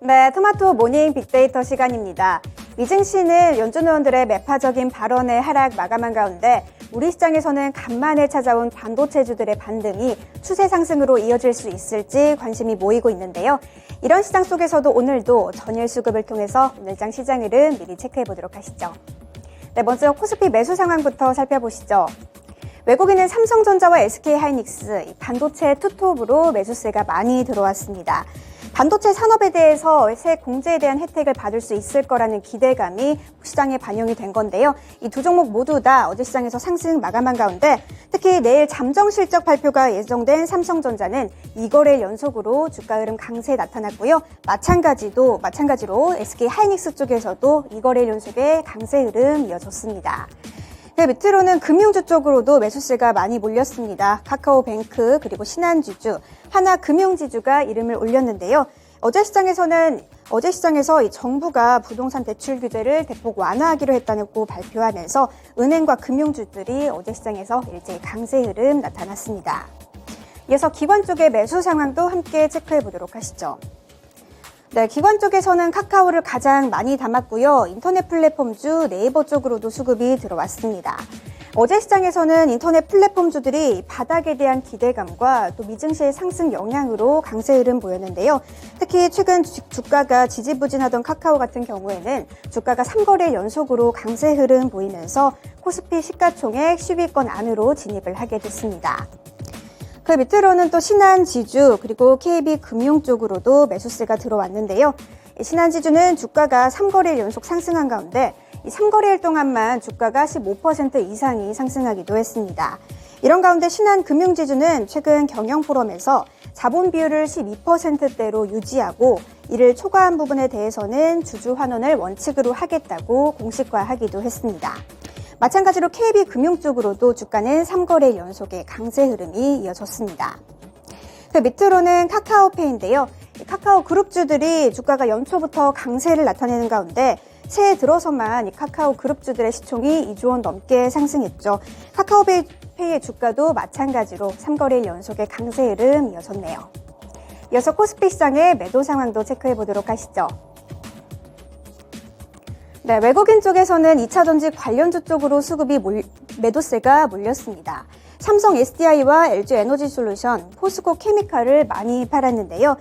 네, 토마토 모닝 빅데이터 시간입니다. 미증시는 연준 의원들의 매파적인 발언에 하락 마감한 가운데 우리 시장에서는 간만에 찾아온 반도체주들의 반등이 추세 상승으로 이어질 수 있을지 관심이 모이고 있는데요. 이런 시장 속에서도 오늘도 전일 수급을 통해서 오늘장 시장 흐름 미리 체크해 보도록 하시죠. 네, 먼저 코스피 매수 상황부터 살펴보시죠. 외국인은 삼성전자와 SK하이닉스, 반도체 투톱으로 매수세가 많이 들어왔습니다. 반도체 산업에 대해서 새 공제에 대한 혜택을 받을 수 있을 거라는 기대감이 시장에 반영이 된 건데요. 이 두 종목 모두 다 어제 시장에서 상승 마감한 가운데 특히 내일 잠정 실적 발표가 예정된 삼성전자는 2거래일 연속으로 주가 흐름 강세 나타났고요. 마찬가지로 SK하이닉스 쪽에서도 2거래일 연속의 강세 흐름 이어졌습니다. 네, 밑으로는 금융주 쪽으로도 매수세가 많이 몰렸습니다. 카카오뱅크 그리고 신한지주, 하나금융지주가 이름을 올렸는데요. 어제 시장에서 이 정부가 부동산 대출 규제를 대폭 완화하기로 했다고 발표하면서 은행과 금융주들이 어제 시장에서 일제히 강세 흐름 나타났습니다. 이어서 기관 쪽의 매수 상황도 함께 체크해 보도록 하시죠. 네, 기관 쪽에서는 카카오를 가장 많이 담았고요. 인터넷 플랫폼주 네이버 쪽으로도 수급이 들어왔습니다. 어제 시장에서는 인터넷 플랫폼주들이 바닥에 대한 기대감과 또 미증시의 상승 영향으로 강세 흐름 보였는데요. 특히 최근 주가가 지지부진하던 카카오 같은 경우에는 주가가 3거래일 연속으로 강세 흐름 보이면서 코스피 시가총액 10위권 안으로 진입을 하게 됐습니다. 그 밑으로는 또 신한지주 그리고 KB금융 쪽으로도 매수세가 들어왔는데요. 신한지주는 주가가 3거래일 연속 상승한 가운데 이 3거래일 동안만 주가가 15% 이상이 상승하기도 했습니다. 이런 가운데 신한금융지주는 최근 경영포럼에서 자본 비율을 12%대로 유지하고 이를 초과한 부분에 대해서는 주주 환원을 원칙으로 하겠다고 공식화하기도 했습니다. 마찬가지로 KB금융 쪽으로도 주가는 3거래일 연속의 강세 흐름이 이어졌습니다. 그 밑으로는 카카오페이인데요. 카카오 그룹주들이 주가가 연초부터 강세를 나타내는 가운데 새해 들어서만 이 카카오 그룹주들의 시총이 2조 원 넘게 상승했죠. 카카오페이의 주가도 마찬가지로 3거래일 연속의 강세 흐름 이어졌네요. 이어서 코스피 시장의 매도 상황도 체크해 보도록 하시죠. 네, 외국인 쪽에서는 2차전지 관련주 쪽으로 수급이 매도세가 몰렸습니다. 삼성 SDI와 LG에너지솔루션, 포스코 케미칼을 많이 팔았는데요.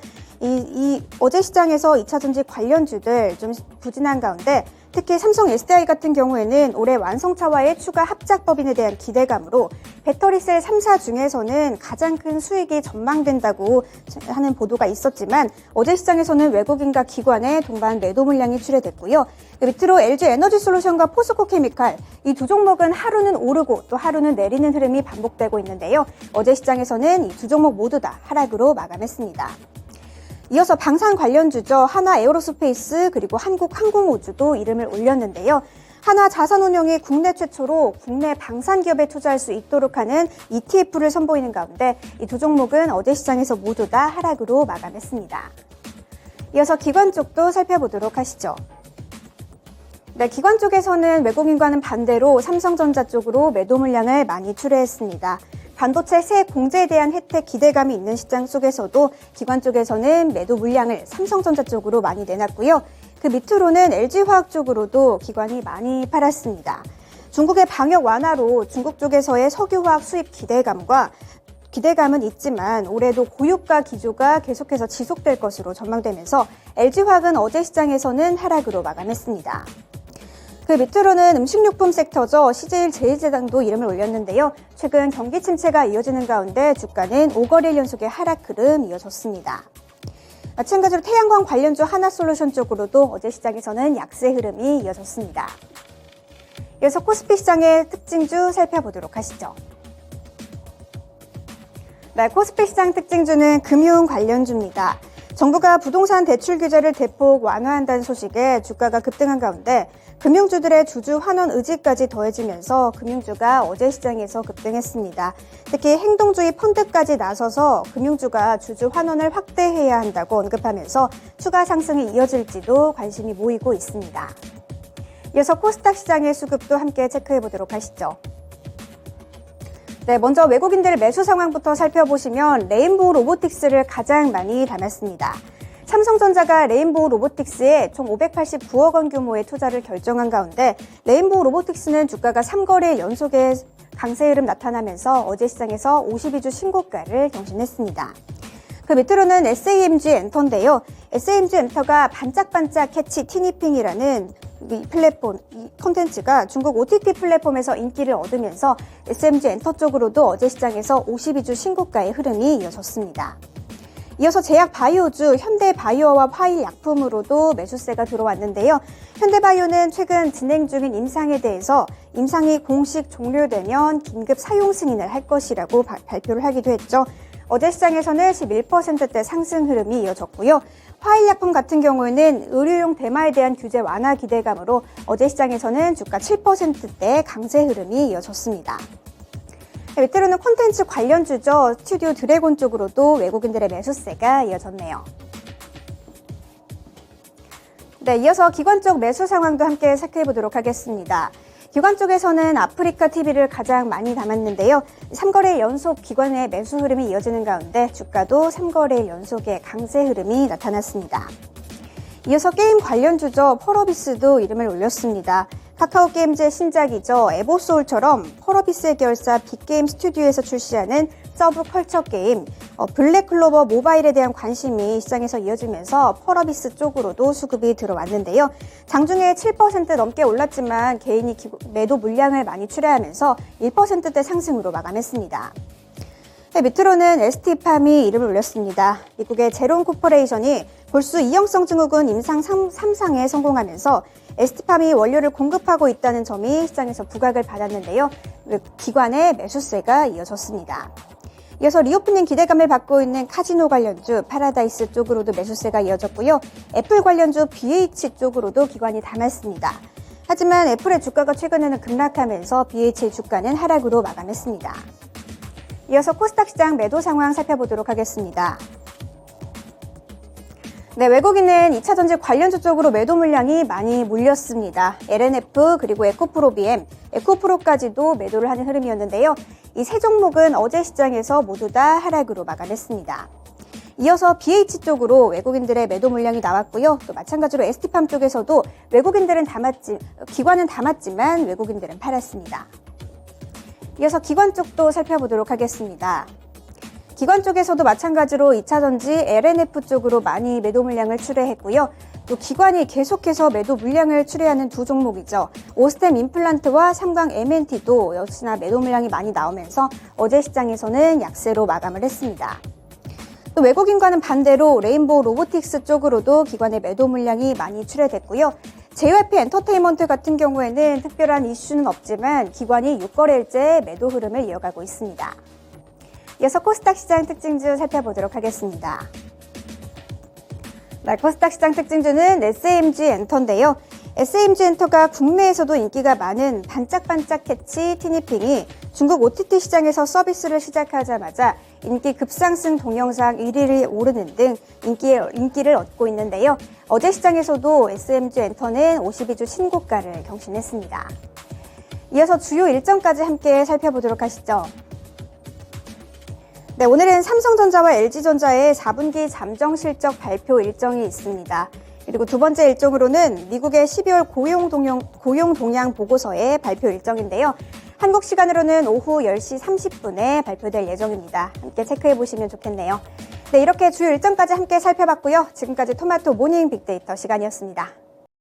어제 시장에서 2차전지 관련주들 좀 부진한 가운데 특히 삼성 SDI 같은 경우에는 올해 완성차와의 추가 합작 법인에 대한 기대감으로 배터리셀 3사 중에서는 가장 큰 수익이 전망된다고 하는 보도가 있었지만 어제 시장에서는 외국인과 기관의 동반 매도 물량이 출회됐고요. 밑으로 LG에너지솔루션과 포스코케미칼 이 두 종목은 하루는 오르고 또 하루는 내리는 흐름이 반복되고 있는데요. 어제 시장에서는 이 두 종목 모두 다 하락으로 마감했습니다. 이어서 방산 관련주죠. 하나에어로스페이스 그리고 한국항공우주도 이름을 올렸는데요. 하나자산운용이 국내 최초로 국내 방산 기업에 투자할 수 있도록 하는 ETF를 선보이는 가운데 이 두 종목은 어제 시장에서 모두 다 하락으로 마감했습니다. 이어서 기관 쪽도 살펴보도록 하시죠. 네, 기관 쪽에서는 외국인과는 반대로 삼성전자 쪽으로 매도 물량을 많이 출회했습니다. 반도체 새 공제에 대한 혜택 기대감이 있는 시장 속에서도 기관 쪽에서는 매도 물량을 삼성전자 쪽으로 많이 내놨고요. 그 밑으로는 LG화학 쪽으로도 기관이 많이 팔았습니다. 중국의 방역 완화로 중국 쪽에서의 석유화학 수입 기대감은 있지만 올해도 고유가 기조가 계속해서 지속될 것으로 전망되면서 LG화학은 어제 시장에서는 하락으로 마감했습니다. 그 밑으로는 음식료품 섹터죠. CJ 제일제당도 이름을 올렸는데요. 최근 경기 침체가 이어지는 가운데 주가는 5거래일 연속의 하락 흐름 이어졌습니다. 마찬가지로 태양광 관련주 하나솔루션 쪽으로도 어제 시장에서는 약세 흐름이 이어졌습니다. 이어서 코스피 시장의 특징주 살펴보도록 하시죠. 네, 코스피 시장 특징주는 금융 관련주입니다. 정부가 부동산 대출 규제를 대폭 완화한다는 소식에 주가가 급등한 가운데 금융주들의 주주 환원 의지까지 더해지면서 금융주가 어제 시장에서 급등했습니다. 특히 행동주의 펀드까지 나서서 금융주가 주주 환원을 확대해야 한다고 언급하면서 추가 상승이 이어질지도 관심이 모이고 있습니다. 이어서 코스닥 시장의 수급도 함께 체크해 보도록 하시죠. 네, 먼저 외국인들 매수 상황부터 살펴보시면 레인보우 로보틱스를 가장 많이 담았습니다. 삼성전자가 레인보우 로보틱스에 총 589억 원 규모의 투자를 결정한 가운데 레인보우 로보틱스는 주가가 3거래 연속의 강세 흐름 나타나면서 어제 시장에서 52주 신고가를 경신했습니다. 그 밑으로는 SAMG 엔터인데요. SAMG 엔터가 반짝반짝 캐치 티니핑이라는 이 플랫폼, 이 콘텐츠가 중국 OTT 플랫폼에서 인기를 얻으면서 SMG 엔터 쪽으로도 어제 시장에서 52주 신고가의 흐름이 이어졌습니다. 이어서 제약 바이오주 현대바이오와 화일약품으로도 매수세가 들어왔는데요. 현대바이오는 최근 진행 중인 임상에 대해서 임상이 공식 종료되면 긴급 사용 승인을 할 것이라고 발표를 하기도 했죠. 어제 시장에서는 11%대 상승 흐름이 이어졌고요. 화일약품 같은 경우에는 의료용 대마에 대한 규제 완화 기대감으로 어제 시장에서는 주가 7%대 강세 흐름이 이어졌습니다. 밑으로는 콘텐츠 관련주죠. 스튜디오 드래곤 쪽으로도 외국인들의 매수세가 이어졌네요. 네, 이어서 기관 쪽 매수 상황도 함께 살펴보도록 하겠습니다. 기관 쪽에서는 아프리카 TV를 가장 많이 담았는데요. 3거래 연속 기관의 매수 흐름이 이어지는 가운데 주가도 3거래 연속의 강세 흐름이 나타났습니다. 이어서 게임 관련주죠. 펄어비스도 이름을 올렸습니다. 카카오게임즈의 신작이죠. 에보소울처럼 펄어비스의 결사 빅게임 스튜디오에서 출시하는 서브 컬처 게임 블랙클로버 모바일에 대한 관심이 시장에서 이어지면서 펄어비스 쪽으로도 수급이 들어왔는데요. 장중에 7% 넘게 올랐지만 개인이 매도 물량을 많이 출하하면서 1%대 상승으로 마감했습니다. 네, 밑으로는 ST팜이 이름을 올렸습니다. 미국의 제롬 코퍼레이션이 골수 이형성 증후군 임상 3상에 성공하면서 ST팜이 원료를 공급하고 있다는 점이 시장에서 부각을 받았는데요. 기관의 매수세가 이어졌습니다. 이어서 리오프닝 기대감을 받고 있는 카지노 관련주 파라다이스 쪽으로도 매수세가 이어졌고요. 애플 관련주 BH 쪽으로도 기관이 담았습니다. 하지만 애플의 주가가 최근에는 급락하면서 BH의 주가는 하락으로 마감했습니다. 이어서 코스닥 시장 매도 상황 살펴보도록 하겠습니다. 네, 외국인은 2차전지 관련주 쪽으로 매도 물량이 많이 몰렸습니다. LNF 그리고 에코프로비엠, 에코프로까지도 매도를 하는 흐름이었는데요. 이 세 종목은 어제 시장에서 모두 다 하락으로 마감했습니다. 이어서 BH 쪽으로 외국인들의 매도 물량이 나왔고요. 또 마찬가지로 ST팜 쪽에서도 기관은 담았지만 외국인들은 팔았습니다. 이어서 기관 쪽도 살펴보도록 하겠습니다. 기관 쪽에서도 마찬가지로 2차전지 LNF 쪽으로 많이 매도 물량을 출회했고요. 또 기관이 계속해서 매도 물량을 출회하는 두 종목이죠. 오스템 임플란트와 삼강 MNT도 역시나 매도 물량이 많이 나오면서 어제 시장에서는 약세로 마감을 했습니다. 또 외국인과는 반대로 레인보우 로보틱스 쪽으로도 기관의 매도 물량이 많이 출회됐고요. JYP 엔터테인먼트 같은 경우에는 특별한 이슈는 없지만 기관이 6거래일째 매도 흐름을 이어가고 있습니다. 이어서 코스닥 시장 특징주 살펴보도록 하겠습니다. 네, 코스닥 시장 특징주는 SAMG 엔터인데요. SAMG 엔터가 국내에서도 인기가 많은 반짝반짝 캐치 티니핑이 중국 OTT 시장에서 서비스를 시작하자마자 인기 급상승 동영상 1위를 오르는 등 인기를 얻고 있는데요. 어제 시장에서도 SAMG 엔터는 52주 신고가를 경신했습니다. 이어서 주요 일정까지 함께 살펴보도록 하시죠. 네, 오늘은 삼성전자와 LG전자의 4분기 잠정 실적 발표 일정이 있습니다. 그리고 두 번째 일정으로는 미국의 12월 고용 동향 보고서의 발표 일정인데요. 한국 시간으로는 오후 10시 30분에 발표될 예정입니다. 함께 체크해 보시면 좋겠네요. 네, 이렇게 주요 일정까지 함께 살펴봤고요. 지금까지 토마토 모닝 빅데이터 시간이었습니다.